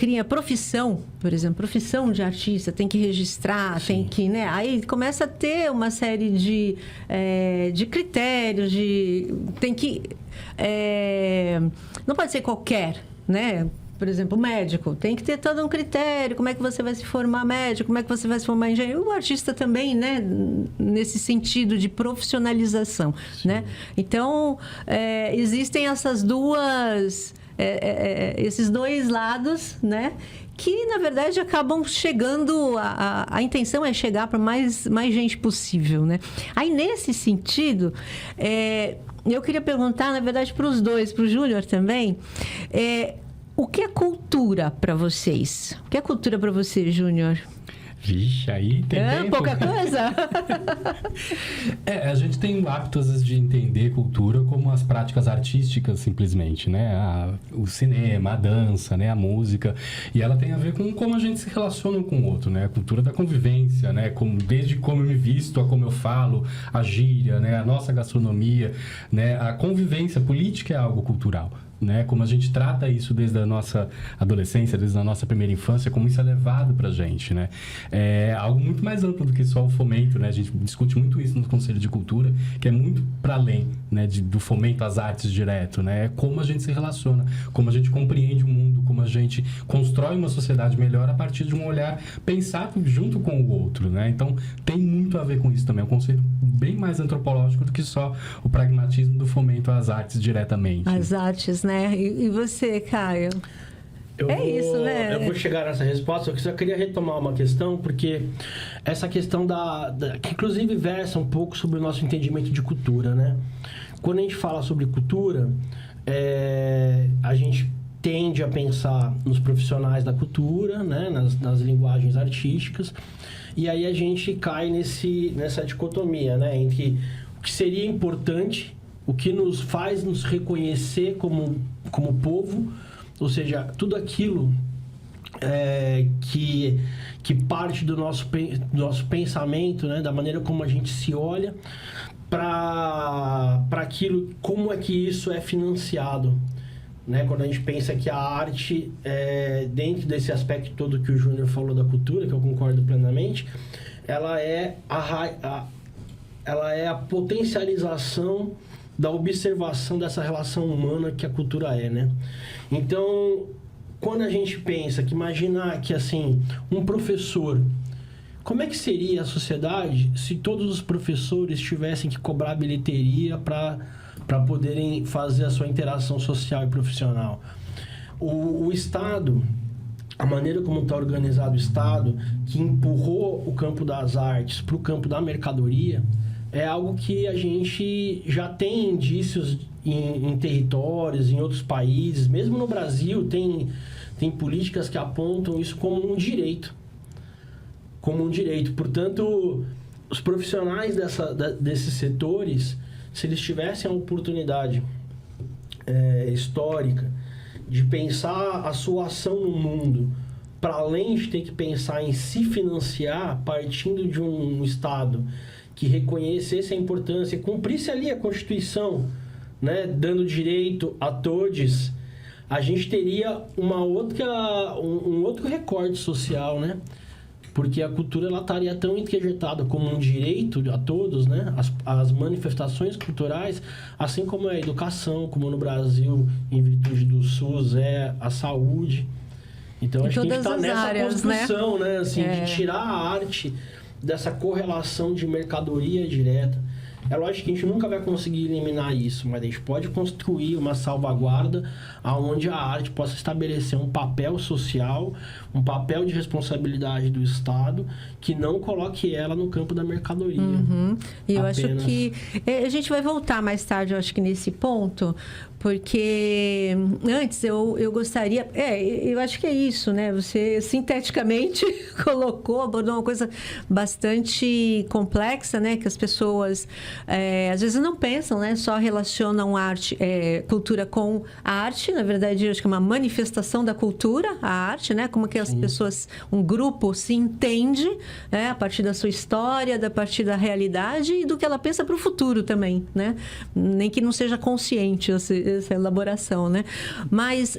cria profissão, por exemplo, profissão de artista, tem que registrar, tem que, né? Aí começa a ter uma série de critérios, tem que... não pode ser qualquer, né? Por exemplo, médico, tem que ter todo um critério, como é que você vai se formar médico, como é que você vai se formar engenheiro. O artista também, né? Nesse sentido de profissionalização, né? Então, existem essas esses dois lados, né? Que, na verdade, acabam chegando... A intenção é chegar para mais gente possível, né? Aí, nesse sentido, eu queria perguntar, na verdade, para os dois, para o Júnior também... o que é cultura para vocês? O que é cultura para você, Júnior? Vixe, aí tem tempo. Pouca coisa? A gente tem o hábito, às vezes, de entender cultura como as práticas artísticas, simplesmente, né? O cinema, a dança, né? A música. E ela tem a ver com como a gente se relaciona um com o outro, né? A cultura da convivência, né? Desde como eu me visto, a como eu falo, a gíria, né? A nossa gastronomia, né? A convivência política é algo cultural. Né? Como a gente trata isso desde a nossa adolescência, desde a nossa primeira infância, como isso é levado pra gente, né? É algo muito mais amplo do que só o fomento, né? A gente discute muito isso no Conselho de Cultura, que é muito para além, né? Do fomento às artes direto, né? É como a gente se relaciona, como a gente compreende o mundo, como a gente constrói uma sociedade melhor a partir de um olhar pensado junto com o outro, né? Então, tem muito a ver com isso também. É um conceito bem mais antropológico do que só o pragmatismo do fomento às artes diretamente. As artes, né? E você, Caio? Isso, né? Eu vou chegar nessa resposta, eu só queria retomar uma questão, porque essa questão que inclusive versa um pouco sobre o nosso entendimento de cultura, né? Quando a gente fala sobre cultura, a gente tende a pensar nos profissionais da cultura, né? Nas linguagens artísticas, e aí a gente cai nessa dicotomia, né? Entre o que seria importante, o que nos faz nos reconhecer como povo, ou seja, tudo aquilo que parte do nosso pensamento, né, da maneira como a gente se olha, para aquilo, como é que isso é financiado. Né? Quando a gente pensa que a arte, dentro desse aspecto todo que o Júnior falou da cultura, que eu concordo plenamente, ela é a potencialização da observação dessa relação humana que a cultura é, né? Então, quando a gente pensa que imaginar que, assim, um professor... Como é que seria a sociedade se todos os professores tivessem que cobrar bilheteria para poderem fazer a sua interação social e profissional? O Estado, a maneira como está organizado o Estado, que empurrou o campo das artes para o campo da mercadoria... é algo que a gente já tem indícios em territórios, em outros países. Mesmo no Brasil, tem políticas que apontam isso como um direito. Portanto, os profissionais desses setores, se eles tivessem a oportunidade histórica de pensar a sua ação no mundo, para além de ter que pensar em se financiar partindo de um Estado que reconhecesse a importância, cumprisse ali a Constituição, né, dando direito a todos, a gente teria um outro recorte social, né? Porque a cultura ela estaria tão introjetada como um direito a todos, né? As manifestações culturais, assim como a educação, como no Brasil, em virtude do SUS, a saúde. Então, acho que a gente está nessa áreas, construção, né? Assim, de tirar a arte dessa correlação de mercadoria direta. É lógico que a gente nunca vai conseguir eliminar isso, mas a gente pode construir uma salvaguarda onde a arte possa estabelecer um papel social, um papel de responsabilidade do Estado, que não coloque ela no campo da mercadoria. E eu acho que a gente vai voltar mais tarde, eu acho que nesse ponto, porque antes eu gostaria... eu acho que é isso, né? Você sinteticamente abordou uma coisa bastante complexa, né? Que as pessoas às vezes não pensam, né? Só relacionam cultura com a arte. Na verdade, eu acho que é uma manifestação da cultura, a arte, né? Como que as pessoas, um grupo se entende, né? A partir da sua história, a partir da realidade e do que ela pensa para o futuro também, né? Nem que não seja consciente essa elaboração, né? Mas